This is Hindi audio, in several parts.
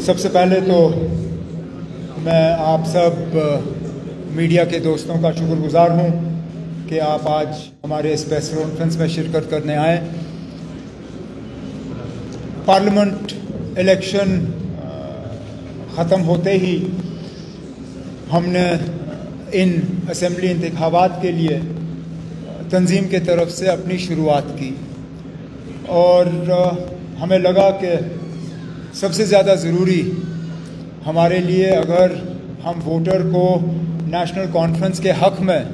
सबसे पहले तो मैं आप सब मीडिया के दोस्तों का शुक्रगुजार हूं कि आप आज हमारे इस प्रेस कॉन्फ्रेंस में शिरकत करने आए। पार्लियामेंट इलेक्शन ख़त्म होते ही हमने इन असेंबली इंतखाबात के लिए तंजीम के तरफ से अपनी शुरुआत की और हमें लगा कि सबसे ज़्यादा ज़रूरी हमारे लिए, अगर हम वोटर को नेशनल कॉन्फ्रेंस के हक़ में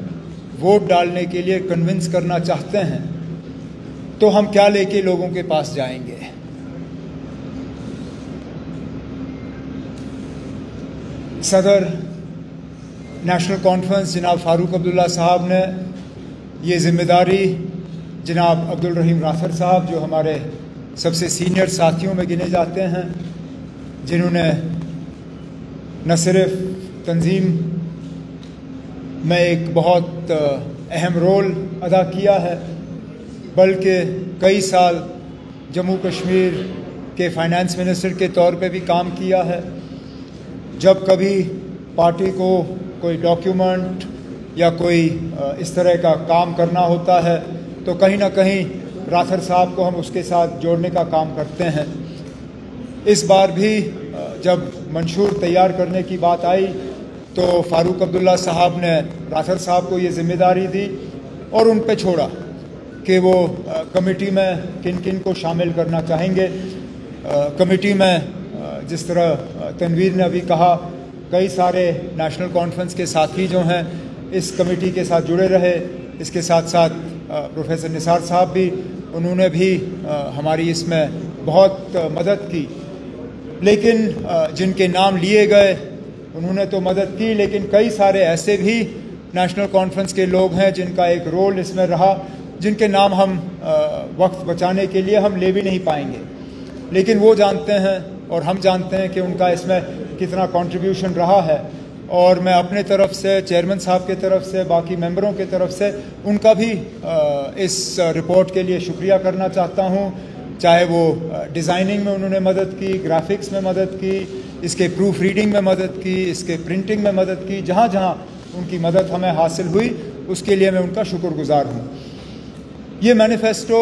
वोट डालने के लिए कन्विंस करना चाहते हैं, तो हम क्या लेके लोगों के पास जाएंगे। सदर नेशनल कॉन्फ्रेंस जनाब फ़ारूक अब्दुल्ला साहब ने ये ज़िम्मेदारी जनाब अब्दुल रहीम राथर साहब, जो हमारे सबसे सीनियर साथियों में गिने जाते हैं, जिन्होंने न सिर्फ तंजीम में एक बहुत अहम रोल अदा किया है, बल्कि कई साल जम्मू कश्मीर के फाइनेंस मिनिस्टर के तौर पे भी काम किया है। जब कभी पार्टी को कोई डॉक्यूमेंट या कोई इस तरह का काम करना होता है तो कहीं ना कहीं राथर साहब को हम उसके साथ जोड़ने का काम करते हैं। इस बार भी जब मंशूर तैयार करने की बात आई तो फ़ारूक अब्दुल्ला साहब ने राथर साहब को ये ज़िम्मेदारी दी और उन पे छोड़ा कि वो कमेटी में किन किन को शामिल करना चाहेंगे। कमेटी में जिस तरह तनवीर ने अभी कहा, कई सारे नेशनल कॉन्फ्रेंस के साथी जो हैं इस कमेटी के साथ जुड़े रहे। इसके साथ साथ प्रोफेसर निसार साहब भी, उन्होंने भी हमारी इसमें बहुत मदद की। लेकिन जिनके नाम लिए गए उन्होंने तो मदद की, लेकिन कई सारे ऐसे भी नेशनल कॉन्फ्रेंस के लोग हैं जिनका एक रोल इसमें रहा, जिनके नाम हम वक्त बचाने के लिए हम ले भी नहीं पाएंगे। लेकिन वो जानते हैं और हम जानते हैं कि उनका इसमें कितना कंट्रीब्यूशन रहा है। और मैं अपने तरफ से, चेयरमैन साहब के तरफ से, बाकी मेंबरों के तरफ से उनका भी इस रिपोर्ट के लिए शुक्रिया करना चाहता हूं। चाहे वो डिज़ाइनिंग में उन्होंने मदद की, ग्राफिक्स में मदद की, इसके प्रूफ रीडिंग में मदद की, इसके प्रिंटिंग में मदद की, जहां जहां उनकी मदद हमें हासिल हुई उसके लिए मैं उनका शुक्रगुजार हूं। ये मैनिफेस्टो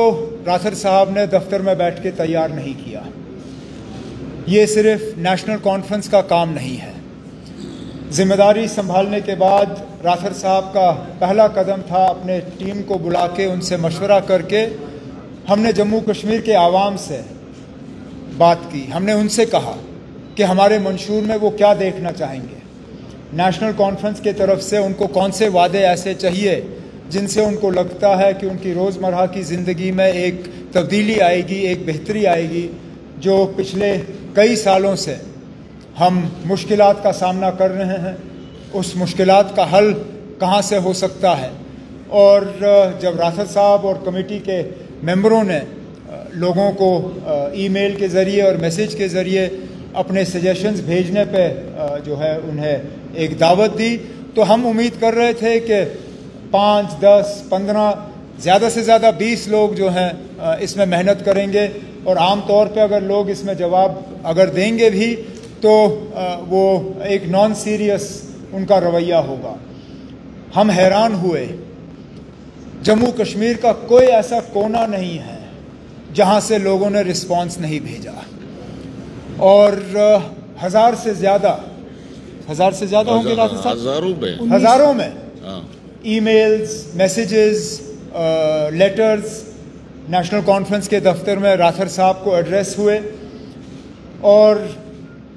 राथर साहब ने दफ्तर में बैठ के तैयार नहीं किया। ये सिर्फ नेशनल कॉन्फ्रेंस का काम नहीं है। जिम्मेदारी संभालने के बाद राथर साहब का पहला कदम था अपने टीम को बुला के उनसे मशवरा करके हमने जम्मू कश्मीर के आवाम से बात की। हमने उनसे कहा कि हमारे मंशूर में वो क्या देखना चाहेंगे, नेशनल कॉन्फ्रेंस के तरफ से उनको कौन से वादे ऐसे चाहिए जिनसे उनको लगता है कि उनकी रोज़मर्रा की ज़िंदगी में एक तब्दीली आएगी, एक बेहतरी आएगी। जो पिछले कई सालों से हम मुश्किलात का सामना कर रहे हैं, उस मुश्किलात का हल कहाँ से हो सकता है। और जब राथर साहब और कमेटी के मेंबरों ने लोगों को ईमेल के ज़रिए और मैसेज के ज़रिए अपने सजेशंस भेजने पे जो है उन्हें एक दावत दी, तो हम उम्मीद कर रहे थे कि 5, 10, 15, ज़्यादा से ज़्यादा 20 लोग जो हैं इसमें मेहनत करेंगे। और आम तौर पे अगर लोग इसमें जवाब अगर देंगे भी तो वो एक नॉन सीरियस उनका रवैया होगा। हम हैरान हुए, जम्मू कश्मीर का कोई ऐसा कोना नहीं है जहां से लोगों ने रिस्पांस नहीं भेजा। और हज़ार से ज़्यादा होंगे, हज़ारों में emails, messages, letters national conference के दफ्तर में राथर साहब को एड्रेस हुए। और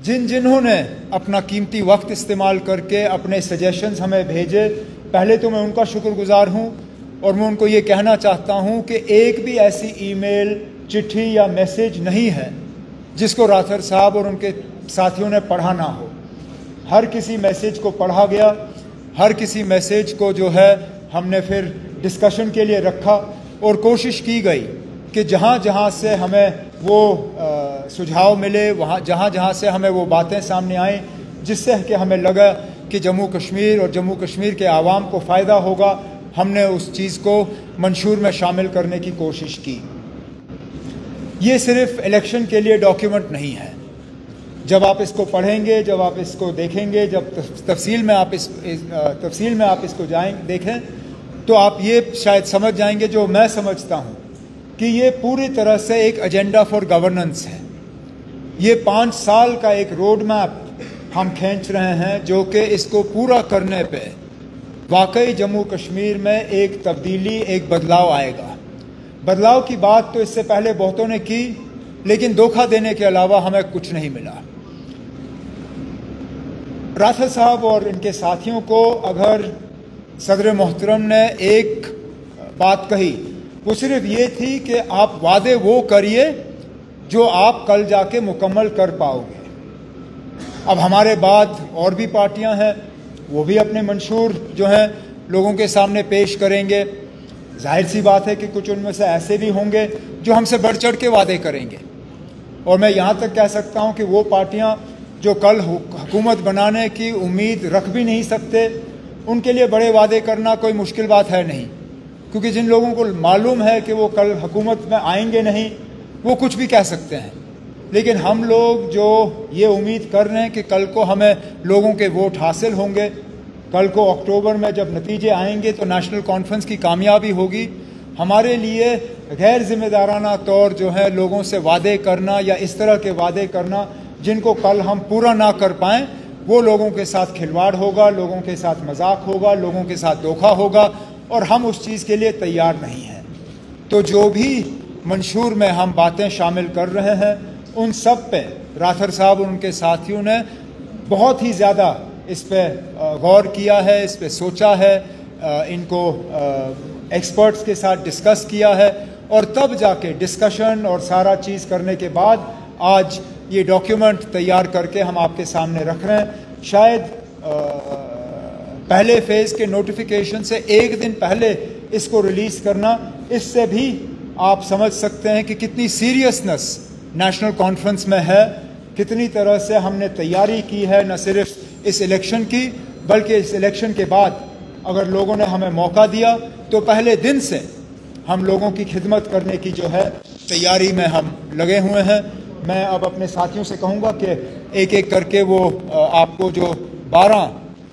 जिन्होंने अपना कीमती वक्त इस्तेमाल करके अपने सजेशंस हमें भेजे, पहले तो मैं उनका शुक्रगुजार हूं। और मैं उनको ये कहना चाहता हूं कि एक भी ऐसी ईमेल, चिट्ठी या मैसेज नहीं है जिसको राथर साहब और उनके साथियों ने पढ़ा ना हो। हर किसी मैसेज को पढ़ा गया, हर किसी मैसेज को जो है हमने फिर डिस्कशन के लिए रखा और कोशिश की गई कि जहाँ जहाँ से हमें वो सुझाव मिले, वहाँ जहाँ से हमें वो बातें सामने आएँ जिससे कि हमें लगा कि जम्मू कश्मीर और जम्मू कश्मीर के आवाम को फ़ायदा होगा, हमने उस चीज़ को मंशूर में शामिल करने की कोशिश की। ये सिर्फ इलेक्शन के लिए डॉक्यूमेंट नहीं है, जब आप इसको पढ़ेंगे, जब आप इसको देखेंगे, जब तफसील में आप इसको देखें तो आप ये शायद समझ जाएंगे, जो मैं समझता हूँ, कि ये पूरी तरह से एक एजेंडा फॉर गवर्नेंस है। ये 5 साल का एक रोड मैप हम खींच रहे हैं, जो कि इसको पूरा करने पे वाकई जम्मू कश्मीर में एक तब्दीली, एक बदलाव आएगा। बदलाव की बात तो इससे पहले बहुतों ने की, लेकिन धोखा देने के अलावा हमें कुछ नहीं मिला। राथर साहब और इनके साथियों को अगर सदर मोहतरम ने एक बात कही, वो सिर्फ ये थी कि आप वादे वो करिए जो आप कल जाके मुकम्मल कर पाओगे। अब हमारे बाद और भी पार्टियां हैं, वो भी अपने मंशूर जो हैं लोगों के सामने पेश करेंगे। जाहिर सी बात है कि कुछ उनमें से ऐसे भी होंगे जो हमसे बढ़ चढ़ के वादे करेंगे, और मैं यहाँ तक कह सकता हूँ कि वो पार्टियाँ जो कल हुकूमत बनाने की उम्मीद रख भी नहीं सकते, उनके लिए बड़े वादे करना कोई मुश्किल बात है नहीं, क्योंकि जिन लोगों को मालूम है कि वो कल हुकूमत में आएंगे नहीं, वो कुछ भी कह सकते हैं। लेकिन हम लोग जो ये उम्मीद कर रहे हैं कि कल को हमें लोगों के वोट हासिल होंगे, कल को अक्टूबर में जब नतीजे आएंगे तो नेशनल कॉन्फ्रेंस की कामयाबी होगी। हमारे लिए गैर जिम्मेदाराना तौर जो है लोगों से वादे करना या इस तरह के वादे करना जिनको कल हम पूरा ना कर पाएँ, वो लोगों के साथ खिलवाड़ होगा, लोगों के साथ मजाक होगा, लोगों के साथ धोखा होगा, और हम उस चीज़ के लिए तैयार नहीं हैं। तो जो भी मंशूर में हम बातें शामिल कर रहे हैं, उन सब पे राथर साहब और उनके साथियों ने बहुत ही ज़्यादा इस पे गौर किया है, इस पे सोचा है, इनको एक्सपर्ट्स के साथ डिस्कस किया है, और तब जाके डिस्कशन और सारा चीज़ करने के बाद आज ये डॉक्यूमेंट तैयार करके हम आपके सामने रख रहे हैं। शायद पहले फेज़ के नोटिफिकेशन से एक दिन पहले इसको रिलीज़ करना, इससे भी आप समझ सकते हैं कि कितनी सीरियसनेस नेशनल कॉन्फ्रेंस में है, कितनी तरह से हमने तैयारी की है, न सिर्फ इस इलेक्शन की बल्कि इस इलेक्शन के बाद अगर लोगों ने हमें मौका दिया तो पहले दिन से हम लोगों की खिदमत करने की जो है तैयारी में हम लगे हुए हैं। मैं अब अपने साथियों से कहूँगा कि एक एक करके वो आपको जो 12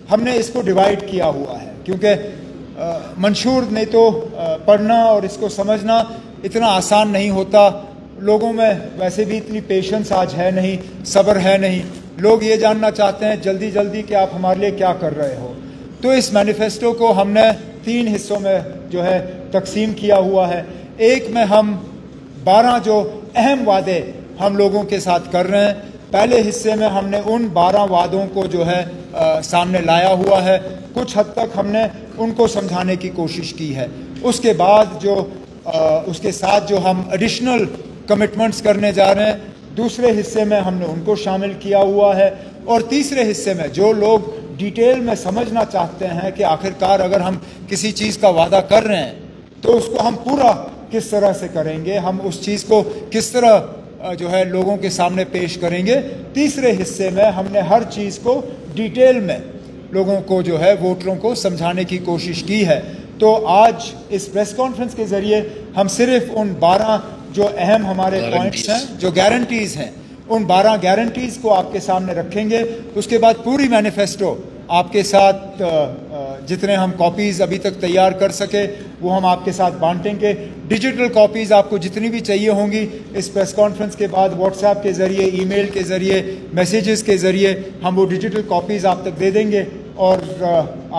हमने इसको डिवाइड किया हुआ है, क्योंकि मंशूर नहीं तो पढ़ना और इसको समझना इतना आसान नहीं होता। लोगों में वैसे भी इतनी पेशेंस आज है नहीं, सब्र है नहीं। लोग ये जानना चाहते हैं जल्दी जल्दी कि आप हमारे लिए क्या कर रहे हो। तो इस मैनिफेस्टो को हमने 3 हिस्सों में जो है तकसीम किया हुआ है। एक में हम 12 जो अहम वादे हम लोगों के साथ कर रहे हैं, पहले हिस्से में हमने उन 12 वादों को जो है सामने लाया हुआ है। कुछ हद तक हमने उनको समझाने की कोशिश की है। उसके बाद जो उसके साथ जो हम एडिशनल कमिटमेंट्स करने जा रहे हैं, दूसरे हिस्से में हमने उनको शामिल किया हुआ है। और तीसरे हिस्से में जो लोग डिटेल में समझना चाहते हैं कि आखिरकार अगर हम किसी चीज़ का वादा कर रहे हैं तो उसको हम पूरा किस तरह से करेंगे, हम उस चीज़ को किस तरह जो है लोगों के सामने पेश करेंगे, तीसरे हिस्से में हमने हर चीज़ को डिटेल में लोगों को जो है वोटरों को समझाने की कोशिश की है। तो आज इस प्रेस कॉन्फ्रेंस के ज़रिए हम सिर्फ उन 12 जो अहम हमारे पॉइंट्स हैं, जो गारंटीज़ हैं, उन 12 गारंटीज़ को आपके सामने रखेंगे। उसके बाद पूरी मैनिफेस्टो आपके साथ जितने हम कॉपीज़ अभी तक तैयार कर सके वो हम आपके साथ बांटेंगे। डिजिटल कॉपीज़ आपको जितनी भी चाहिए होंगी इस प्रेस कॉन्फ्रेंस के बाद व्हाट्सएप के ज़रिए, ईमेल के ज़रिए, मैसेजेस के ज़रिए हम वो डिजिटल कॉपीज़ आप तक दे देंगे, और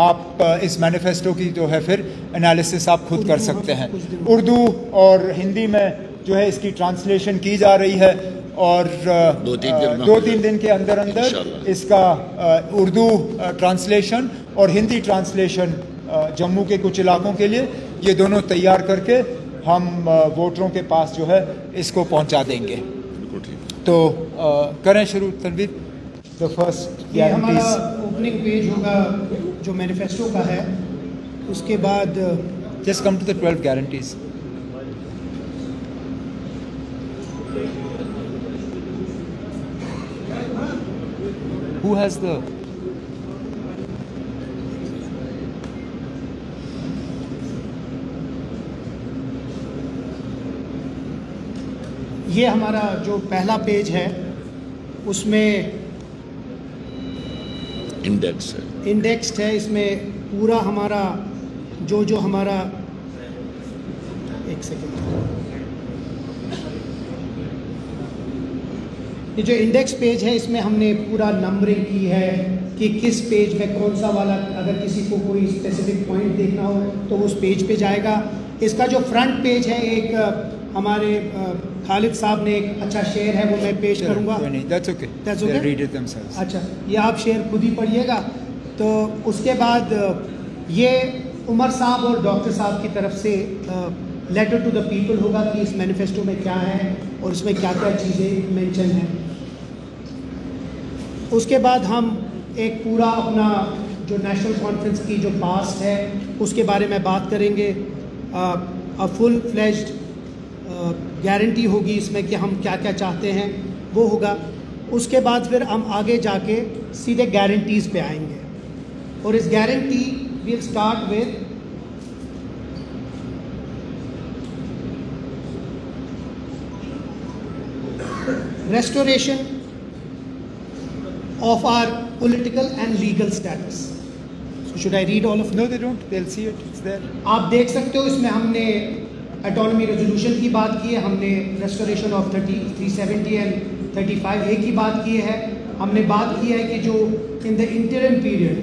आप इस मैनिफेस्टो की जो है फिर एनालिसिस आप खुद कर सकते हैं। उर्दू और हिंदी में जो है इसकी ट्रांसलेशन की जा रही है, और 2-3 दिन के अंदर अंदर इसका उर्दू ट्रांसलेशन और हिंदी ट्रांसलेशन जम्मू के कुछ इलाकों के लिए ये दोनों तैयार करके हम वोटरों के पास जो है इसको पहुंचा देंगे। तो करें शुरू तनवीर। द फर्स्ट ये हमारा ओपनिंग पेज होगा जो मैनिफेस्टो का है, उसके बाद just come to the 12 guarantees. Who has the ये हमारा जो पहला पेज है उसमें इंडेक्स्ड है। इसमें पूरा हमारा जो हमारा, एक सेकेंड, ये जो इंडेक्स पेज है इसमें हमने पूरा नंबरिंग की है कि किस पेज में कौन सा वाला, अगर किसी को कोई स्पेसिफिक पॉइंट देखना हो तो उस पेज पे जाएगा। इसका जो फ्रंट पेज है, एक हमारे खालिद साहब ने एक अच्छा शेर है, वो मैं पेश करूंगा। That's okay. They'll read it themselves. अच्छा, ये आप शेर खुद ही पढ़िएगा। तो उसके बाद ये उमर साहब और डॉक्टर साहब की तरफ से लेटर टू द पीपल होगा कि इस मैनिफेस्टो में क्या है और इसमें क्या क्या चीज़ें मेंशन हैं। उसके बाद हम एक पूरा अपना जो नेशनल कॉन्फ्रेंस की जो पास्ट है उसके बारे में बात करेंगे। फुल फ्लेज्ड गारंटी होगी इसमें कि हम क्या क्या चाहते हैं, वो होगा। उसके बाद फिर हम आगे जाके सीधे गारंटीज़ पे आएंगे और इस guarantee will start with restoration of our political and legal status. So should I read all of it? No, they don't. They'll see it. It's there. आप देख सकते हो, इसमें हमने ऑटोनॉमी रेजोल्यूशन की बात की है, हमने रेस्टोरेशन ऑफ 370 एंड 35A की बात की है, हमने बात की है कि जो in the interim period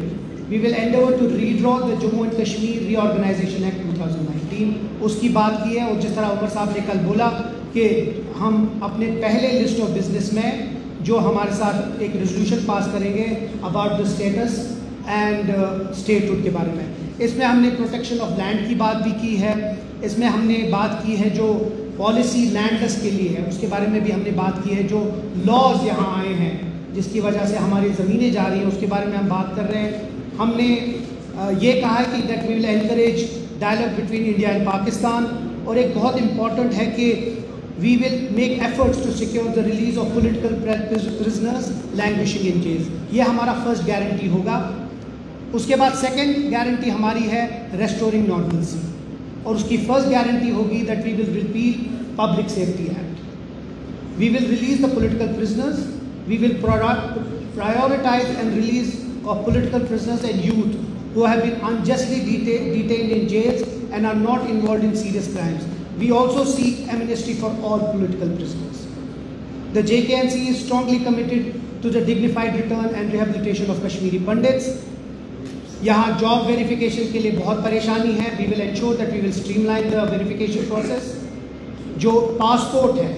we will endeavour to redraw the Jammu and Kashmir reorganisation act 2019, उसकी बात की है। और जिस तरह उमर साहब ने कल बोला कि हम अपने पहले लिस्ट ऑफ बिजनेस में जो हमारे साथ एक रेजोल्यूशन पास करेंगे about the status and statehood के बारे में, इसमें हमने प्रोटेक्शन ऑफ लैंड की बात भी की है, इसमें हमने बात की है जो पॉलिसी लैंडलेस के लिए है उसके बारे में भी हमने बात की है, जो लॉज यहाँ आए हैं जिसकी वजह से हमारी ज़मीनें जा रही हैं उसके बारे में हम बात कर रहे हैं। हमने ये कहा है कि that we will encourage dialogue between India and Pakistan, और एक बहुत इम्पॉर्टेंट है कि we will make efforts to secure the release of political prisoners languishing in jails। ये हमारा फर्स्ट गारंटी होगा। उसके बाद सेकंड गारंटी हमारी है restoring normalcy, और उसकी फर्स्ट गारंटी होगी that we will repeal Public Safety Act, we will release the political prisoners, we will prioritize and release of political prisoners and youth who have been unjustly detained in jails and are not involved in serious crimes. We also seek amnesty for all political prisoners. The JKNC is strongly committed to the dignified return and rehabilitation of Kashmiri Pandits. यहाँ जॉब वेरिफिकेशन के लिए बहुत परेशानी है। We will ensure that we will streamline the verification process. जो पासपोर्ट है,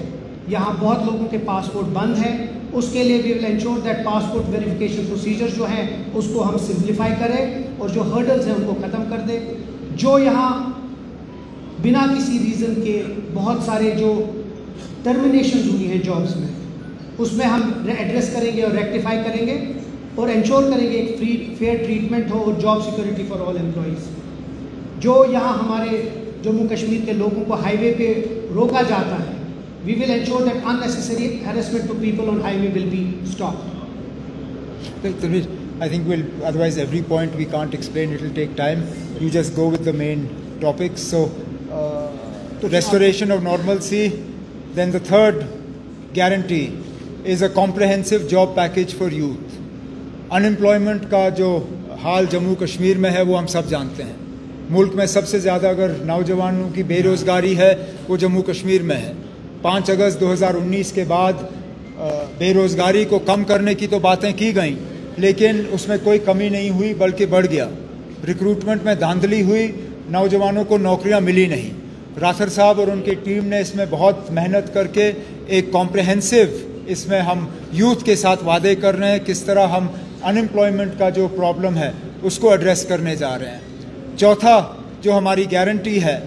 यहाँ बहुत लोगों के पासपोर्ट बंद हैं, उसके लिए we will ensure that passport verification procedure जो हैं उसको हम सिंप्लीफाई करें और जो हर्डल्स हैं उनको ख़त्म कर दें। जो यहाँ बिना किसी रीज़न के बहुत सारे जो टर्मिनेशन हुई हैं जॉब्स में, उसमें हम एड्रेस करेंगे और रेक्टिफाई करेंगे और इंश्योर करेंगे एक फ्री फेयर ट्रीटमेंट हो और job security for all employees. जो यहाँ हमारे जम्मू कश्मीर के लोगों को हाईवे पे रोका जाता है, we will ensure that unnecessary harassment to people on highway will be stopped. I think we'll, otherwise every point we can't explain, it will take time. You just go with the main topics. So restoration of normalcy. Then the third guarantee is a comprehensive job package for youth. Unemployment का जो हाल जम्मू कश्मीर में है वो हम सब जानते हैं। मुल्क में सबसे ज़्यादा अगर नौजवानों की बेरोज़गारी है वो जम्मू कश्मीर में है। 5 अगस्त 2019 के बाद बेरोज़गारी को कम करने की तो बातें की गई, लेकिन उसमें कोई कमी नहीं हुई बल्कि बढ़ गया। रिक्रूटमेंट में धांधली हुई, नौजवानों को नौकरियां मिली नहीं। राथर साहब और उनकी टीम ने इसमें बहुत मेहनत करके एक कॉम्प्रहेंसिव, इसमें हम यूथ के साथ वादे कर रहे हैं किस तरह हम अनएम्प्लॉयमेंट का जो प्रॉब्लम है उसको एड्रेस करने जा रहे हैं। चौथा जो हमारी गारंटी है,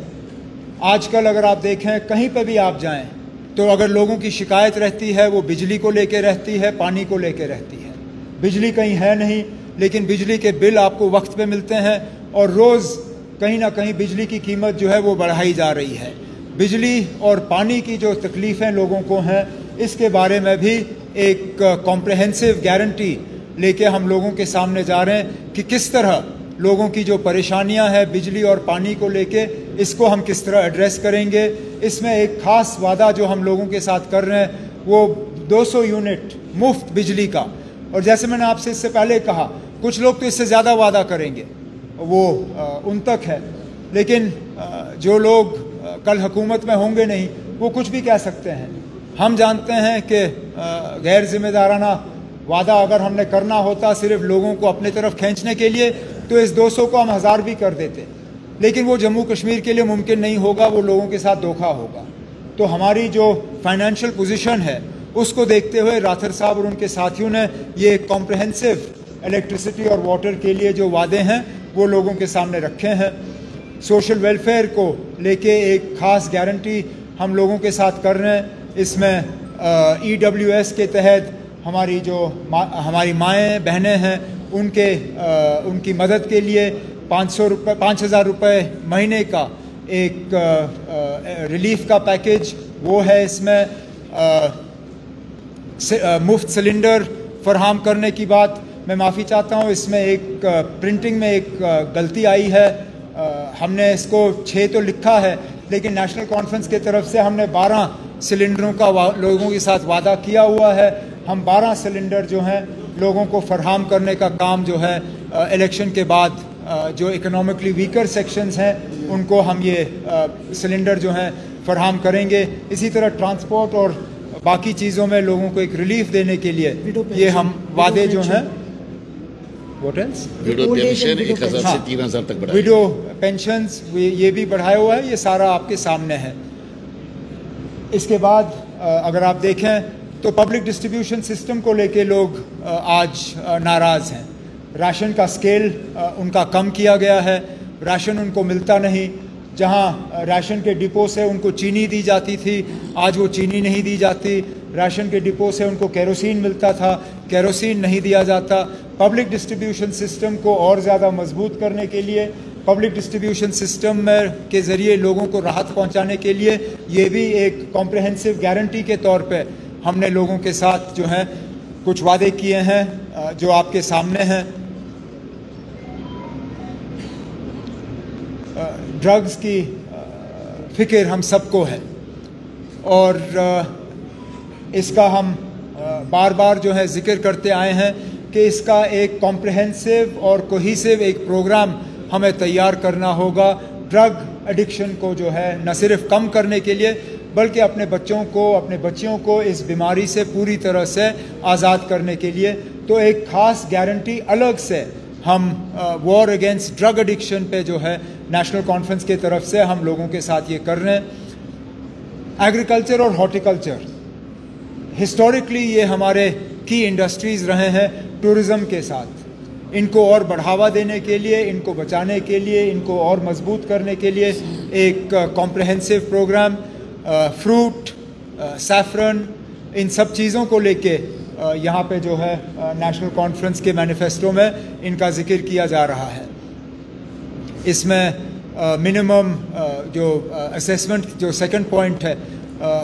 आजकल अगर आप देखें कहीं पे भी आप जाएं तो अगर लोगों की शिकायत रहती है वो बिजली को लेके रहती है, पानी को लेके रहती है। बिजली कहीं है नहीं, लेकिन बिजली के बिल आपको वक्त पे मिलते हैं और रोज़ कहीं ना कहीं बिजली की कीमत जो है वो बढ़ाई जा रही है। बिजली और पानी की जो तकलीफ़ें लोगों को हैं, इसके बारे में भी एक कॉम्प्रहेंसिव गारंटी लेके हम लोगों के सामने जा रहे हैं कि किस तरह लोगों की जो परेशानियां हैं बिजली और पानी को लेके, इसको हम किस तरह एड्रेस करेंगे। इसमें एक ख़ास वादा जो हम लोगों के साथ कर रहे हैं वो 200 यूनिट मुफ्त बिजली का, और जैसे मैंने आपसे इससे पहले कहा, कुछ लोग तो इससे ज़्यादा वादा करेंगे, वो उन तक है, लेकिन जो लोग कल हुकूमत में होंगे नहीं, वो कुछ भी कह सकते हैं। हम जानते हैं कि गैर जिम्मेदाराना वादा अगर हमने करना होता सिर्फ लोगों को अपने तरफ खींचने के लिए, तो इस 200 को हम 1000 भी कर देते, लेकिन वो जम्मू कश्मीर के लिए मुमकिन नहीं होगा, वो लोगों के साथ धोखा होगा। तो हमारी जो फाइनेंशियल पोजीशन है उसको देखते हुए राठर साहब और उनके साथियों ने ये कॉम्प्रहेंसिव इलेक्ट्रिसिटी और वाटर के लिए जो वादे हैं वो लोगों के सामने रखे हैं। सोशल वेलफेयर को लेके एक ख़ास गारंटी हम लोगों के साथ कर रहे हैं। इसमें EWS के तहत हमारी हमारी माएँ बहनें हैं उनकी मदद के लिए 5,000 रुपये महीने का एक रिलीफ का पैकेज वो है। इसमें मुफ्त सिलेंडर फराहम करने की बात, मैं माफ़ी चाहता हूँ, इसमें एक प्रिंटिंग में एक गलती आई है। हमने इसको 6 तो लिखा है, लेकिन नेशनल कॉन्फ्रेंस की तरफ से हमने 12 सिलेंडरों का लोगों के साथ वादा किया हुआ है। हम 12 सिलेंडर जो हैं लोगों को फराहम करने का काम जो है इलेक्शन के बाद जो इकोनॉमिकली वीकर सेक्शंस हैं उनको हम ये सिलेंडर जो हैं फराहम करेंगे। इसी तरह ट्रांसपोर्ट और बाकी चीज़ों में लोगों को एक रिलीफ देने के लिए ये हम वादे जो हैं विडो पेंशन्स ये भी बढ़ाया हुआ है, ये सारा आपके सामने है। इसके बाद अगर आप देखें तो पब्लिक डिस्ट्रीब्यूशन सिस्टम को लेके लोग आज नाराज़ हैं। राशन का स्केल उनका कम किया गया है, राशन उनको मिलता नहीं। जहां राशन के डिपो से उनको चीनी दी जाती थी, आज वो चीनी नहीं दी जाती। राशन के डिपो से उनको केरोसिन मिलता था, केरोसिन नहीं दिया जाता। पब्लिक डिस्ट्रीब्यूशन सिस्टम को और ज़्यादा मजबूत करने के लिए, पब्लिक डिस्ट्रीब्यूशन सिस्टम में के ज़रिए लोगों को राहत पहुंचाने के लिए ये भी एक कॉम्प्रहेंसिव गारंटी के तौर पे हमने लोगों के साथ जो है कुछ वादे किए हैं जो आपके सामने हैं। ड्रग्स की फिक्र हम सबको है और इसका हम बार बार जो है जिक्र करते आए हैं कि इसका एक कॉम्प्रहेंसिव और कोहिसिव एक प्रोग्राम हमें तैयार करना होगा। ड्रग एडिक्शन को जो है न सिर्फ कम करने के लिए बल्कि अपने बच्चों को, अपने बच्चियों को इस बीमारी से पूरी तरह से आज़ाद करने के लिए। तो एक ख़ास गारंटी अलग से हम वॉर अगेंस्ट ड्रग एडिक्शन पे जो है नेशनल कॉन्फ्रेंस की तरफ से हम लोगों के साथ ये कर रहे हैं। एग्रीकल्चर और हॉर्टिकल्चर हिस्टोरिकली ये हमारे की इंडस्ट्रीज़ रहे हैं टूरिज़्म के साथ। इनको और बढ़ावा देने के लिए, इनको बचाने के लिए, इनको और मजबूत करने के लिए एक कॉम्प्रहेंसिव प्रोग्राम, फ्रूट, सैफरन, इन सब चीज़ों को लेके यहाँ पे जो है नेशनल कॉन्फ्रेंस के मैनिफेस्टो में इनका जिक्र किया जा रहा है। इसमें मिनिमम जो असेसमेंट जो सेकंड पॉइंट है,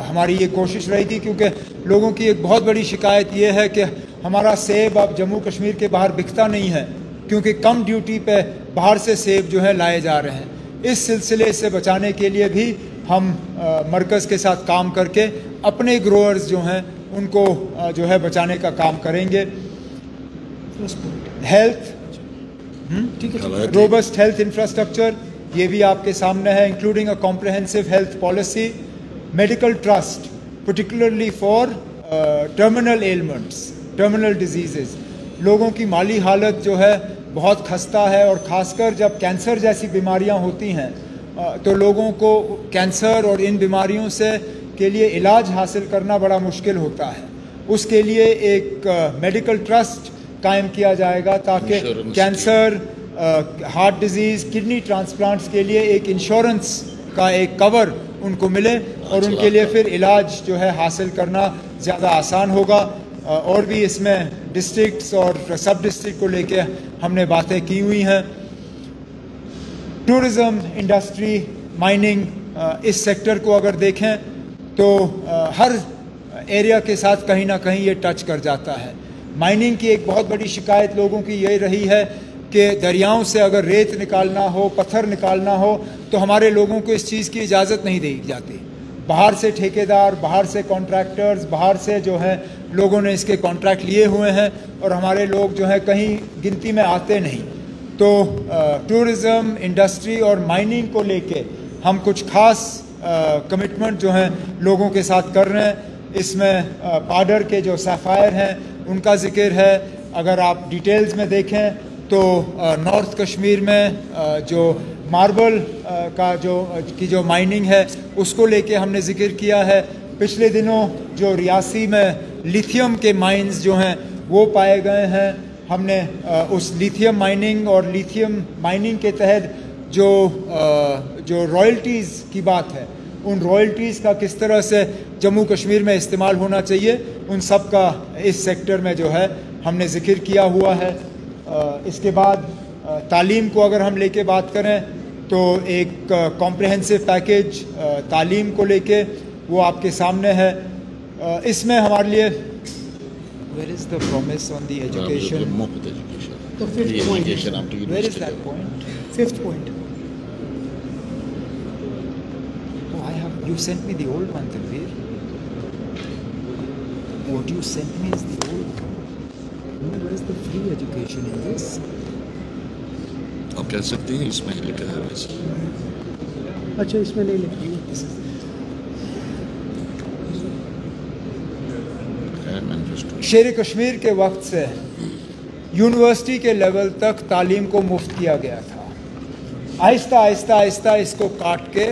हमारी ये कोशिश रहेगी, क्योंकि लोगों की एक बहुत बड़ी शिकायत ये है कि हमारा सेब अब जम्मू कश्मीर के बाहर बिकता नहीं है क्योंकि कम ड्यूटी पे बाहर से सेब जो है लाए जा रहे हैं। इस सिलसिले से बचाने के लिए भी हम मरकज़ के साथ काम करके अपने ग्रोअर्स जो हैं उनको जो है बचाने का काम करेंगे। हेल्थ, रोबस्ट हेल्थ इंफ्रास्ट्रक्चर, ये भी आपके सामने है, including a comprehensive health policy. Medical trust particularly for terminal elements, terminal diseases. लोगों की माली हालत जो है बहुत खस्ता है और ख़ासकर जब कैंसर जैसी बीमारियां होती हैं तो लोगों को कैंसर और इन बीमारियों से के लिए इलाज हासिल करना बड़ा मुश्किल होता है। उसके लिए एक मेडिकल ट्रस्ट कायम किया जाएगा ताकि cancer, heart disease, kidney transplants के लिए एक इंश्योरेंस का एक कवर उनको मिले और उनके लिए फिर इलाज जो है हासिल करना ज़्यादा आसान होगा। और भी इसमें डिस्ट्रिक्ट्स और सब डिस्ट्रिक्ट को लेके हमने बातें की हुई हैं। टूरिज़्म, इंडस्ट्री, माइनिंग, इस सेक्टर को अगर देखें तो हर एरिया के साथ कहीं ना कहीं ये टच कर जाता है। माइनिंग की एक बहुत बड़ी शिकायत लोगों की ये रही है कि दरियाओं से अगर रेत निकालना हो, पत्थर निकालना हो तो हमारे लोगों को इस चीज़ की इजाज़त नहीं दी जाती। बाहर से ठेकेदार, बाहर से कॉन्ट्रैक्टर्स, बाहर से जो है लोगों ने इसके कॉन्ट्रैक्ट लिए हुए हैं और हमारे लोग जो है कहीं गिनती में आते नहीं। तो टूरिज़्म, इंडस्ट्री और माइनिंग को लेके हम कुछ खास कमिटमेंट जो हैं लोगों के साथ कर रहे हैं। इसमें पाडर के जो सैफायर हैं उनका जिक्र है। अगर आप डिटेल्स में देखें तो नॉर्थ कश्मीर में जो मार्बल का जो माइनिंग है उसको लेके हमने जिक्र किया है। पिछले दिनों जो रियासी में लिथियम के माइंस जो हैं वो पाए गए हैं। हमने उस लिथियम माइनिंग और लिथियम माइनिंग के तहत जो रॉयल्टीज़ की बात है, उन रॉयल्टीज़ का किस तरह से जम्मू कश्मीर में इस्तेमाल होना चाहिए, उन सब का इस सेक्टर में जो है हमने ज़िक्र किया हुआ है। इसके बाद तालीम को अगर हम लेके बात करें तो एक कॉम्प्रिहेंसिव पैकेज तालीम को लेके वो आपके सामने है। इसमें हमारे लिए Where is the promise on the education? The fifth point. Where is that point? Fifth point. Oh, you sent me the old one, Tanveer. What you sent me is the old one. No, where is the free education in this? आप कह सकते हैं इसमें लिखा है वैसे। अच्छा, इसमें नहीं लिखा है। शेर कश्मीर के वक्त से यूनिवर्सिटी के लेवल तक तालीम को मुफ्त किया गया था। आहिस्ता आहिस्ता आहिस्ता इसको काट के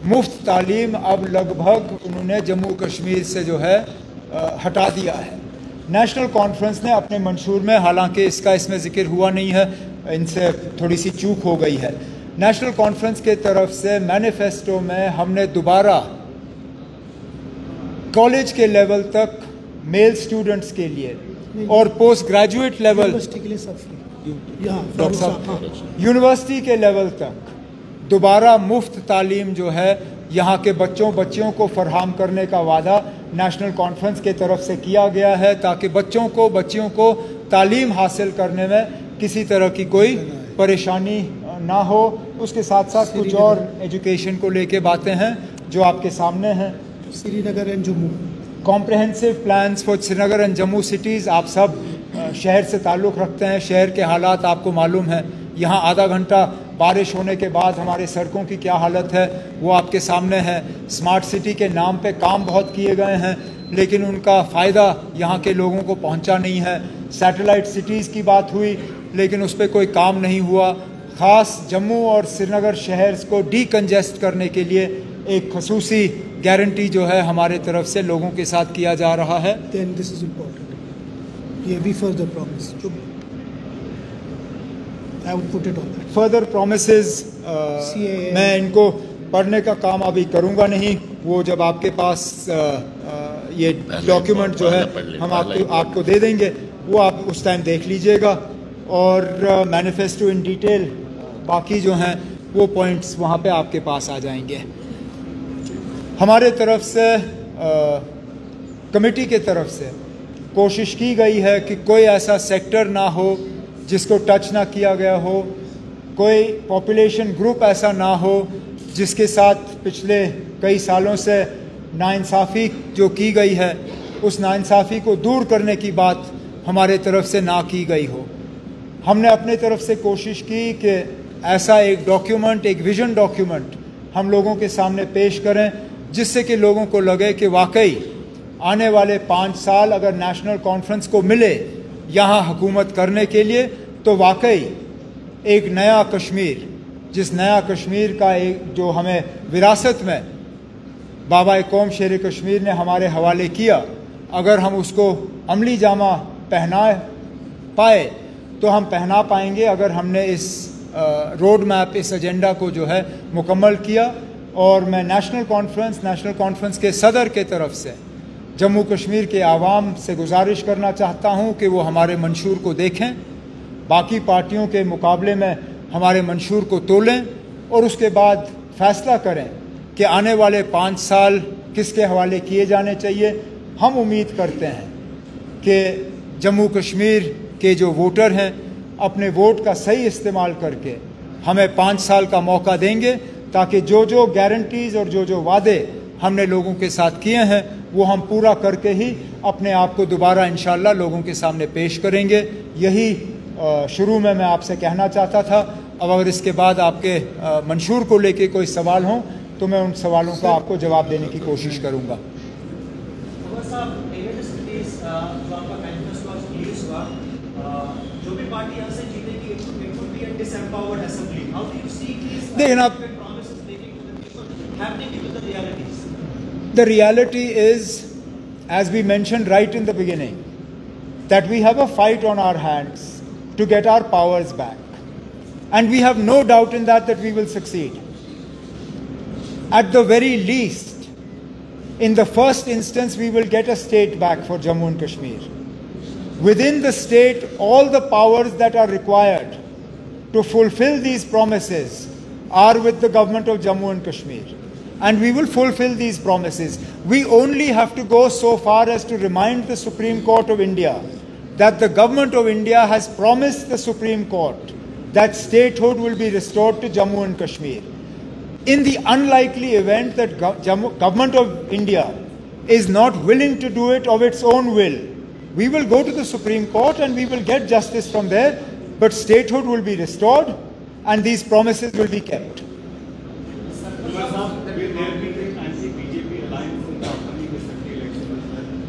मुफ्त तालीम अब लगभग उन्होंने जम्मू कश्मीर से जो है हटा दिया है। नेशनल कॉन्फ्रेंस ने अपने मंशूर में, हालांकि इसमें जिक्र हुआ नहीं है, इनसे थोड़ी सी चूक हो गई है, नेशनल कॉन्फ्रेंस के तरफ से मैनिफेस्टो में हमने दोबारा कॉलेज के लेवल तक मेल स्टूडेंट्स के लिए और पोस्ट ग्रेजुएट लेवल डॉक्टर साहब यूनिवर्सिटी के लेवल तक दोबारा मुफ्त तालीम जो है यहाँ के बच्चियों को फराहम करने का वादा नेशनल कॉन्फ्रेंस के तरफ से किया गया है, ताकि बच्चियों को तालीम हासिल करने में किसी तरह की कोई परेशानी ना हो। उसके साथ साथ कुछ और एजुकेशन को लेके बातें हैं जो आपके सामने हैं। Srinagar and Jammu comprehensive plans for Srinagar and Jammu cities. आप सब शहर से ताल्लुक़ रखते हैं, शहर के हालात आपको मालूम है। यहाँ आधा घंटा बारिश होने के बाद हमारे सड़कों की क्या हालत है वो आपके सामने है। स्मार्ट सिटी के नाम पे काम बहुत किए गए हैं, लेकिन उनका फ़ायदा यहाँ के लोगों को पहुँचा नहीं है। सैटेलाइट सिटीज़ की बात हुई, लेकिन उस पर कोई काम नहीं हुआ। ख़ास जम्मू और श्रीनगर शहर को डीकंजेस्ट करने के लिए एक खसूसी गारंटी जो है हमारे तरफ से लोगों के साथ किया जा रहा है। Then this is important. ये भी further promise जो I would put it on that. Further promises मैं इनको पढ़ने का काम अभी करूँगा नहीं, वो जब आपके पास ये डॉक्यूमेंट जो है हम आपको दे देंगे, वो आप उस टाइम देख लीजिएगा। और मैनिफेस्टो इन डिटेल बाकी जो हैं वो पॉइंट्स वहाँ पे आपके पास आ जाएंगे। हमारे तरफ से कमेटी के तरफ से कोशिश की गई है कि कोई ऐसा सेक्टर ना हो जिसको टच ना किया गया हो, कोई पॉपुलेशन ग्रुप ऐसा ना हो जिसके साथ पिछले कई सालों से नाइंसाफ़ी जो की गई है, उस नाइंसाफ़ी को दूर करने की बात हमारे तरफ से ना की गई हो। हमने अपने तरफ से कोशिश की कि ऐसा एक डॉक्यूमेंट, एक विजन डॉक्यूमेंट हम लोगों के सामने पेश करें, जिससे कि लोगों को लगे कि वाकई आने वाले 5 साल अगर नेशनल कॉन्फ्रेंस को मिले यहाँ हुकूमत करने के लिए, तो वाकई एक नया कश्मीर, जिस नया कश्मीर का एक जो हमें विरासत में बाबा कौम शेर कश्मीर ने हमारे हवाले किया, अगर हम उसको अमली जामा पहना पाए तो हम पहना पाएंगे अगर हमने इस रोड मैप, इस एजेंडा को जो है मुकम्मल किया। और मैं नेशनल कॉन्फ्रेंस के सदर के तरफ से जम्मू कश्मीर के आवाम से गुजारिश करना चाहता हूं कि वो हमारे मंशूर को देखें, बाकी पार्टियों के मुकाबले में हमारे मंशूर को तोलें और उसके बाद फ़ैसला करें कि आने वाले 5 साल किसके हवाले किए जाने चाहिए। हम उम्मीद करते हैं कि जम्मू कश्मीर के जो वोटर हैं अपने वोट का सही इस्तेमाल करके हमें 5 साल का मौका देंगे, ताकि जो गारंटीज़ और जो वादे हमने लोगों के साथ किए हैं वो हम पूरा करके ही अपने आप को दोबारा इंशाल्लाह लोगों के सामने पेश करेंगे। यही शुरू में मैं आपसे कहना चाहता था। अब अगर इसके बाद आपके मंशूर को लेके कोई सवाल हों तो मैं उन सवालों का आपको जवाब देने की कोशिश करूँगा। जो भी पार्टी यहाँ से जीतेगी it would be a disempowered assembly. How do you see these promises making to the people happening into the realities? The reality is, as we mentioned right in the beginning, that we have a fight on our hands to get our powers back. And we have no doubt in that we will succeed. At the very least, in the first instance, we will get a state back for Jammu and Kashmir. Within the state, all the powers that are required to fulfill these promises are with the government of Jammu and Kashmir. And we will fulfill these promises. We only have to go so far as to remind the Supreme Court of India that the government of India has promised the Supreme Court that statehood will be restored to Jammu and Kashmir. In the unlikely event that government of India is not willing to do it of its own will, we will go to the Supreme Court and we will get justice from there, but statehood will be restored and these promises will be kept.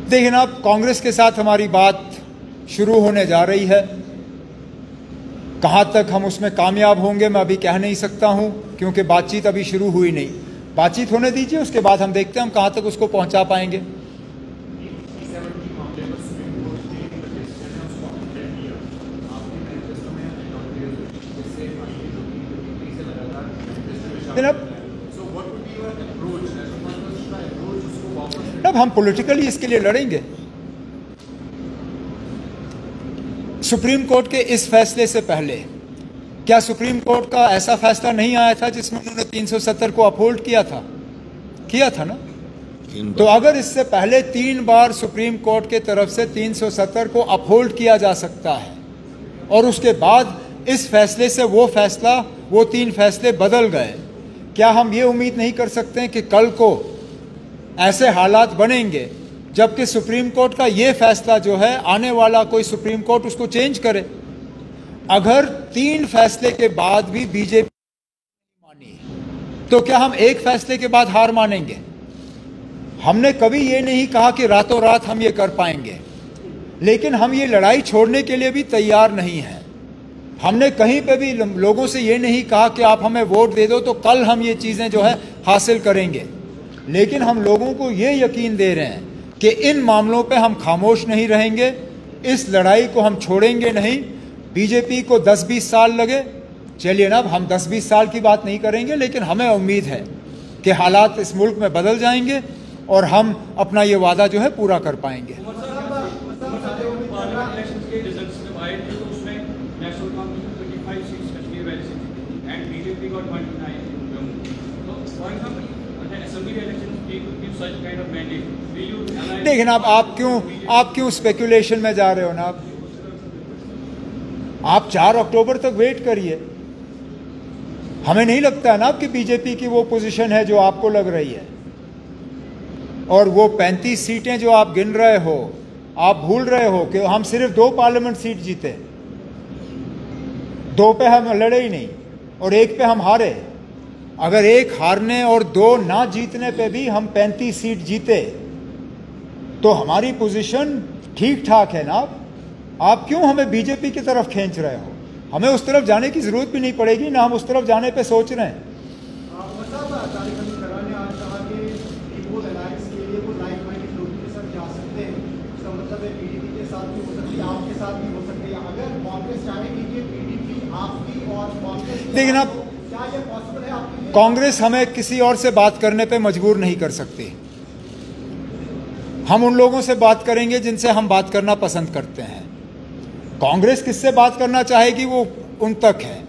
देखिए ना, कांग्रेस के साथ हमारी बात शुरू होने जा रही है। कहाँ तक हम उसमें कामयाब होंगे मैं अभी कह नहीं सकता हूँ, क्योंकि बातचीत अभी शुरू हुई नहीं। बातचीत होने दीजिए, उसके बाद हम देखते हैं हम कहाँ तक उसको पहुँचा पाएंगे। अब हम पॉलिटिकली इसके लिए लड़ेंगे। सुप्रीम कोर्ट के इस फैसले से पहले क्या सुप्रीम कोर्ट का ऐसा फैसला नहीं आया था जिसमें उन्होंने 370 को अपहोल्ड किया था ना? तो अगर इससे पहले 3 बार सुप्रीम कोर्ट के तरफ से 370 को अपहोल्ड किया जा सकता है और उसके बाद इस फैसले से वो 3 फैसले बदल गए, क्या हम ये उम्मीद नहीं कर सकते हैं कि कल को ऐसे हालात बनेंगे जबकि सुप्रीम कोर्ट का ये फैसला जो है आने वाला कोई सुप्रीम कोर्ट उसको चेंज करे? अगर 3 फैसले के बाद भी बीजेपी मानी तो क्या हम एक फैसले के बाद हार मानेंगे? हमने कभी ये नहीं कहा कि रातों रात हम ये कर पाएंगे, लेकिन हम ये लड़ाई छोड़ने के लिए भी तैयार नहीं हैं। हमने कहीं पे भी लोगों से ये नहीं कहा कि आप हमें वोट दे दो तो कल हम ये चीज़ें जो है हासिल करेंगे, लेकिन हम लोगों को ये यकीन दे रहे हैं कि इन मामलों पे हम खामोश नहीं रहेंगे, इस लड़ाई को हम छोड़ेंगे नहीं। बीजेपी को 10-20 साल लगे, चलिए ना, हम 10-20 साल की बात नहीं करेंगे, लेकिन हमें उम्मीद है कि हालात इस मुल्क में बदल जाएंगे और हम अपना ये वादा जो है पूरा कर पाएंगे। देखिए ना, आप क्यों स्पेकुलेशन में जा रहे हो ना? आप 4 अक्टूबर तक वेट करिए। हमें नहीं लगता है ना कि बीजेपी की वो पोजीशन है जो आपको लग रही है, और वो 35 सीटें जो आप गिन रहे हो, आप भूल रहे हो कि हम सिर्फ 2 पार्लियामेंट सीट जीते, 2 पे हम लड़े ही नहीं और 1 पे हम हारे। अगर 1 हारने और 2 ना जीतने पे भी हम 35 सीट जीते तो हमारी पोजीशन ठीक ठाक है ना। आप क्यों हमें बीजेपी की तरफ खींच रहे हो? हमें उस तरफ जाने की जरूरत भी नहीं पड़ेगी, ना हम उस तरफ जाने पे सोच रहे हैं। देखिए ना, कांग्रेस हमें किसी और से बात करने पे मजबूर नहीं कर सकती। हम उन लोगों से बात करेंगे जिनसे हम बात करना पसंद करते हैं। कांग्रेस किससे बात करना चाहेगी वो उन तक है।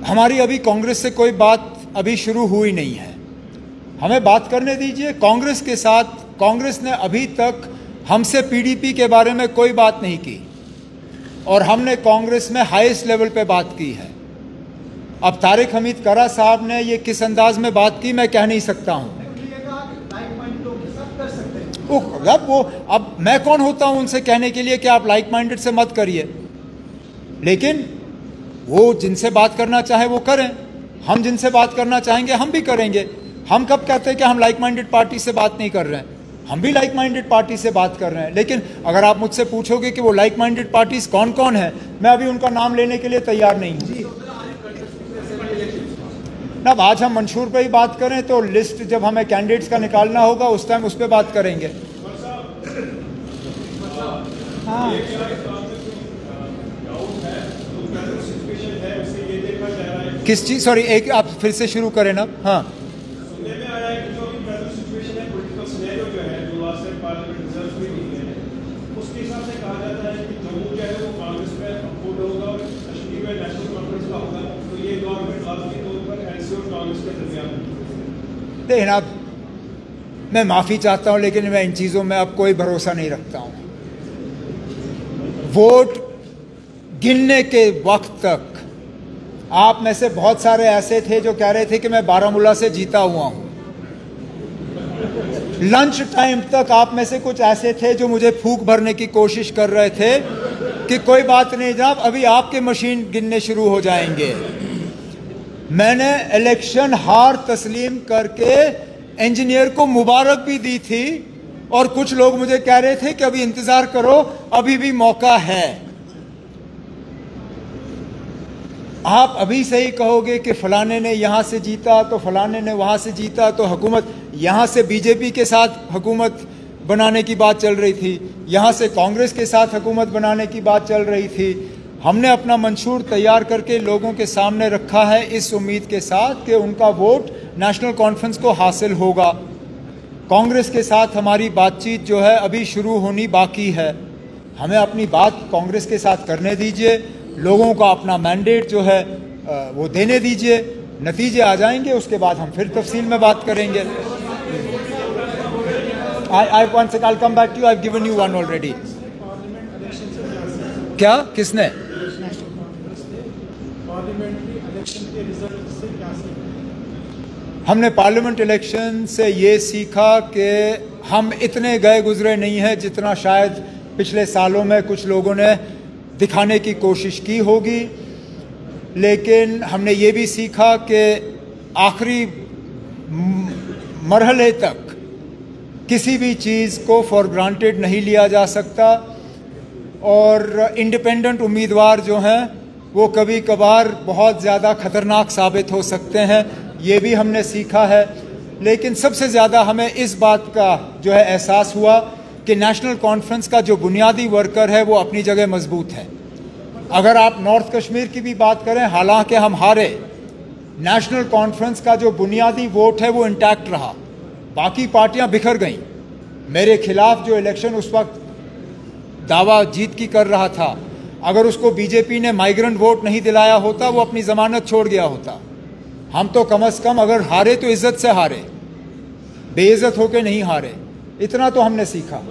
हमारी अभी कांग्रेस से कोई बात अभी शुरू हुई नहीं है, हमें बात करने दीजिए कांग्रेस के साथ। कांग्रेस ने अभी तक हमसे पीडीपी के बारे में कोई बात नहीं की और हमने कांग्रेस में हाईएस्ट लेवल पे बात की है। अब तारिक हमीद करा साहब ने ये किस अंदाज में बात की मैं कह नहीं सकता हूँ। अब मैं कौन होता हूँ उनसे कहने के लिए कि आप लाइक माइंडेड से मत करिए, लेकिन वो जिनसे बात करना चाहे वो करें, हम जिनसे बात करना चाहेंगे हम भी करेंगे। हम कब कहते हैं कि हम लाइक माइंडेड पार्टी से बात नहीं कर रहे हैं? हम भी लाइक माइंडेड पार्टी से बात कर रहे हैं। लेकिन अगर आप मुझसे पूछोगे कि वो लाइक माइंडेड पार्टीज कौन कौन है, मैं अभी उनका नाम लेने के लिए तैयार नहीं हूँ। अब आज हम मंशूर पे ही बात करें तो लिस्ट जब हमें कैंडिडेट्स का निकालना होगा उस टाइम उस पर बात करेंगे। हाँ। किस चीज, सॉरी एक आप फिर से शुरू करें ना। हाँ, लेकिन अब मैं माफ़ी चाहता हूं, लेकिन मैं इन चीज़ों में अब कोई भरोसा नहीं रखता हूं। वोट गिनने के वक्त तक आप में से बहुत सारे ऐसे थे जो कह रहे थे कि मैं बारामूला से जीता हुआ हूं। लंच टाइम तक आप में से कुछ ऐसे थे जो मुझे फूंक भरने की कोशिश कर रहे थे कि कोई बात नहीं जनाब, अभी आपके मशीन गिनने शुरू हो जाएंगे। मैंने इलेक्शन हार तस्लीम करके इंजीनियर को मुबारक भी दी थी और कुछ लोग मुझे कह रहे थे कि अभी इंतजार करो, अभी भी मौका है। आप अभी से ही कहोगे कि फलाने ने यहां से जीता तो फलाने ने वहां से जीता, तो हुकूमत यहां से बीजेपी के साथ हुकूमत बनाने की बात चल रही थी, यहां से कांग्रेस के साथ हुकूमत बनाने की बात चल रही थी। हमने अपना मंशूर तैयार करके लोगों के सामने रखा है इस उम्मीद के साथ कि उनका वोट नेशनल कॉन्फ्रेंस को हासिल होगा। कांग्रेस के साथ हमारी बातचीत जो है अभी शुरू होनी बाकी है। हमें अपनी बात कांग्रेस के साथ करने दीजिए, लोगों का अपना मैंडेट जो है वो देने दीजिए, नतीजे आ जाएंगे, उसके बाद हम फिर तफसील में बात करेंगे। I'll come back to you. I've given you one already. क्या किसने? हमने पार्लियामेंट इलेक्शन से ये सीखा कि हम इतने गए गुजरे नहीं हैं जितना शायद पिछले सालों में कुछ लोगों ने दिखाने की कोशिश की होगी, लेकिन हमने ये भी सीखा कि आखिरी मरहले तक किसी भी चीज़ को फॉर ग्रांटेड नहीं लिया जा सकता और इंडिपेंडेंट उम्मीदवार जो हैं वो कभी कभार बहुत ज़्यादा ख़तरनाक साबित हो सकते हैं, ये भी हमने सीखा है। लेकिन सबसे ज़्यादा हमें इस बात का जो है एहसास हुआ कि नेशनल कॉन्फ्रेंस का जो बुनियादी वर्कर है वो अपनी जगह मजबूत है। अगर आप नॉर्थ कश्मीर की भी बात करें, हालांकि हम हारे, नेशनल कॉन्फ्रेंस का जो बुनियादी वोट है वो इंटैक्ट रहा, बाकी पार्टियां बिखर गईं। मेरे खिलाफ जो इलेक्शन उस वक्त दावा जीत की कर रहा था, अगर उसको बीजेपी ने माइग्रेंट वोट नहीं दिलाया होता वो अपनी जमानत छोड़ गया होता। हम तो कम से कम अगर हारे तो इज्जत से हारे, बेइज्जत होके नहीं हारे, इतना तो हमने सीखा।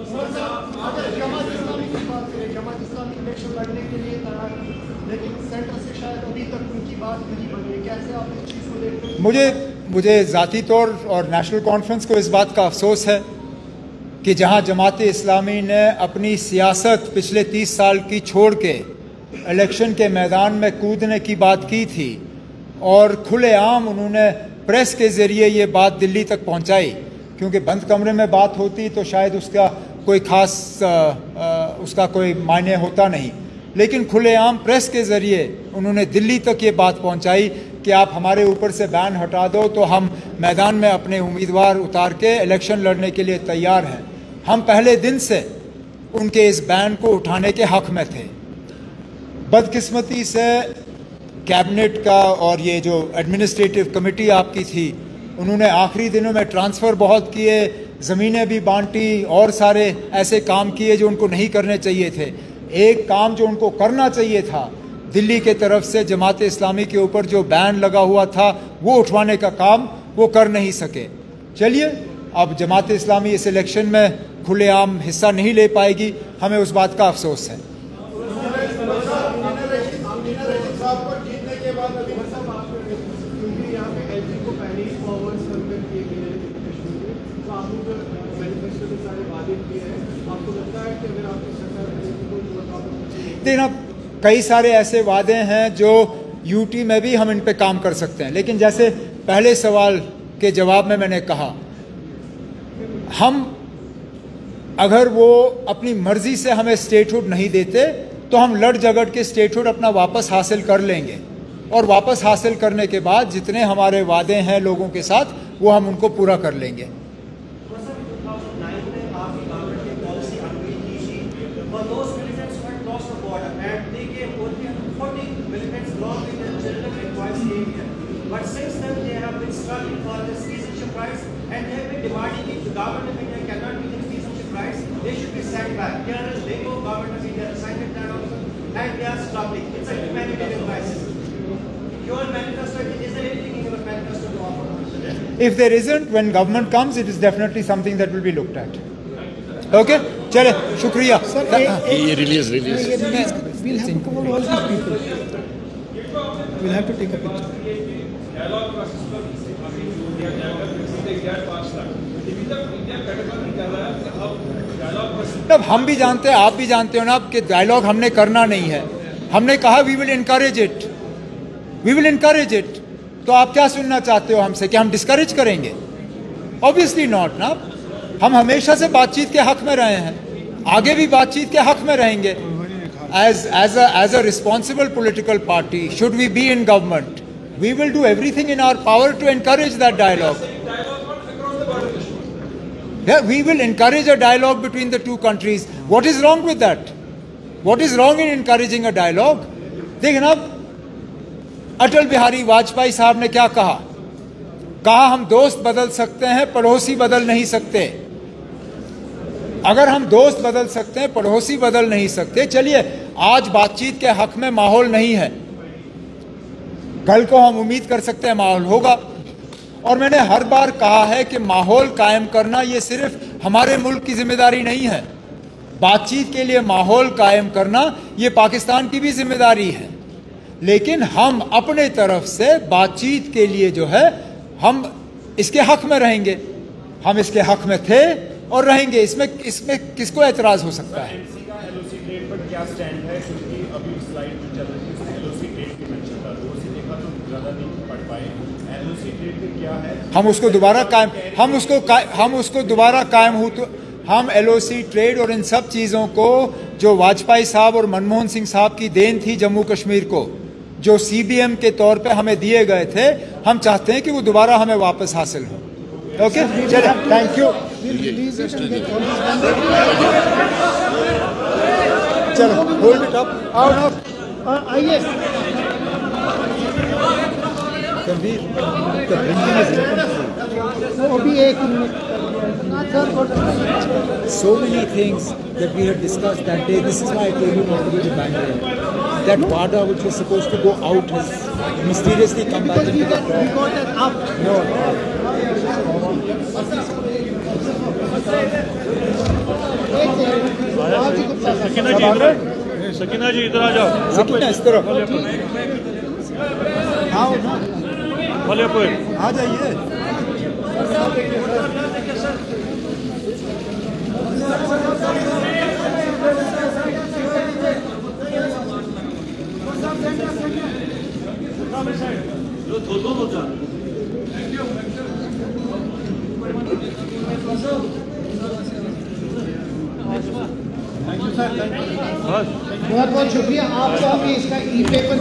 मुझे ज़ाती तौर और नेशनल कॉन्फ्रेंस को इस बात का अफसोस है कि जहां जमात इस्लामी ने अपनी सियासत पिछले 30 साल की छोड़ के इलेक्शन के मैदान में कूदने की बात की थी और खुलेआम उन्होंने प्रेस के ज़रिए ये बात दिल्ली तक पहुंचाई, क्योंकि बंद कमरे में बात होती तो शायद उसका कोई ख़ास उसका कोई मायने होता नहीं, लेकिन खुलेआम प्रेस के ज़रिए उन्होंने दिल्ली तक ये बात पहुंचाई कि आप हमारे ऊपर से बैन हटा दो तो हम मैदान में अपने उम्मीदवार उतार के इलेक्शन लड़ने के लिए तैयार हैं। हम पहले दिन से उनके इस बैन को उठाने के हक़ में थे। बदकिस्मती से कैबिनेट का और ये जो एडमिनिस्ट्रेटिव कमेटी आपकी थी, उन्होंने आखिरी दिनों में ट्रांसफ़र बहुत किए, ज़मीनें भी बांटी और सारे ऐसे काम किए जो उनको नहीं करने चाहिए थे। एक काम जो उनको करना चाहिए था, दिल्ली के तरफ से जमात इस्लामी के ऊपर जो बैन लगा हुआ था वो उठवाने का काम वो कर नहीं सके। चलिए, अब जमात इस्लामी इस इलेक्शन में खुलेआम हिस्सा नहीं ले पाएगी, हमें उस बात का अफसोस है। देखना कई सारे ऐसे वादे हैं जो यूटी में भी हम इन पे काम कर सकते हैं, लेकिन जैसे पहले सवाल के जवाब में मैंने कहा, हम अगर वो अपनी मर्जी से हमें स्टेटहुड नहीं देते तो हम लड़ झगड़ के स्टेटहुड अपना वापस हासिल कर लेंगे, और वापस हासिल करने के बाद जितने हमारे वादे हैं लोगों के साथ वो हम उनको पूरा कर लेंगे। But since then they have been struggling for the citizenship rights and they have been demanding if the government of India cannot give them citizenship rights, they should be sent back. Here is Labour government of India signed it down and they are struggling. It's a humanitarian crisis. Your manifesto, is there anything in your manifesto to offer? If there isn't, when government comes, it is definitely something that will be looked at. Okay? चले, शुक्रिया। Release. We'll have to cover all these people. We'll have to take a picture. अब हम भी जानते हैं, आप भी जानते हो ना कि डायलॉग हमने करना नहीं है। हमने कहा वी विल इनकरेज इट। तो आप क्या सुनना चाहते हो हमसे कि हम डिस्करेज करेंगे? ऑब्वियसली नॉट ना। हम हमेशा से बातचीत के हक में रहे हैं, आगे भी बातचीत के हक में रहेंगे। as a responsible political party, should we be in government, we will do everything in our power to encourage that dialogue. Yeah, we will encourage a dialogue between the two countries. What is wrong with that? What is wrong in encouraging a dialogue? देखना, अटल बिहारी वाजपेयी साहब ने क्या कहा हम दोस्त बदल सकते हैं, पड़ोसी बदल नहीं सकते। अगर हम दोस्त बदल सकते हैं, पड़ोसी बदल नहीं सकते, चलिए आज बातचीत के हक में माहौल नहीं है, कल को हम उम्मीद कर सकते हैं माहौल होगा। और मैंने हर बार कहा है कि माहौल कायम करना ये सिर्फ हमारे मुल्क की जिम्मेदारी नहीं है, बातचीत के लिए माहौल कायम करना ये पाकिस्तान की भी जिम्मेदारी है। लेकिन हम अपने तरफ से बातचीत के लिए जो है हम इसके हक में रहेंगे, हम इसके हक में थे और रहेंगे। इसमें किसको एतराज हो सकता है? क्या स्टैंड है, क्योंकि अभी स्लाइड जो चल रही है उसमें एलओसी ट्रेड की मेंशन था, तो उसे देखा तो ज़्यादा नहीं पढ़ पाए। एलओसी ट्रेड में क्या है, हम उसको दोबारा कायम हो तो हम एलओसी ट्रेड और इन सब चीज़ों को जो वाजपेयी साहब और मनमोहन सिंह साहब की देन थी जम्मू कश्मीर को, जो सीबीएम के तौर पे हमें दिए गए थे, हम चाहते हैं कि वो दोबारा हमें वापस हासिल हो। ओके, चलिए, थैंक यू। चलो, होल्ड इट अप। आइए अभी एक minute. So many things that we had discussed that day. This is why I told you not to go to Bangalore. That WADA, which was supposed to go out, has mysteriously come back into the door. We got that up. No. Sakina ji इधर आ जाओ। सकीना इस तरफ आओ ना, आ जाइए। बहुत बहुत शुक्रिया आपको। अभी इसका ई पेपर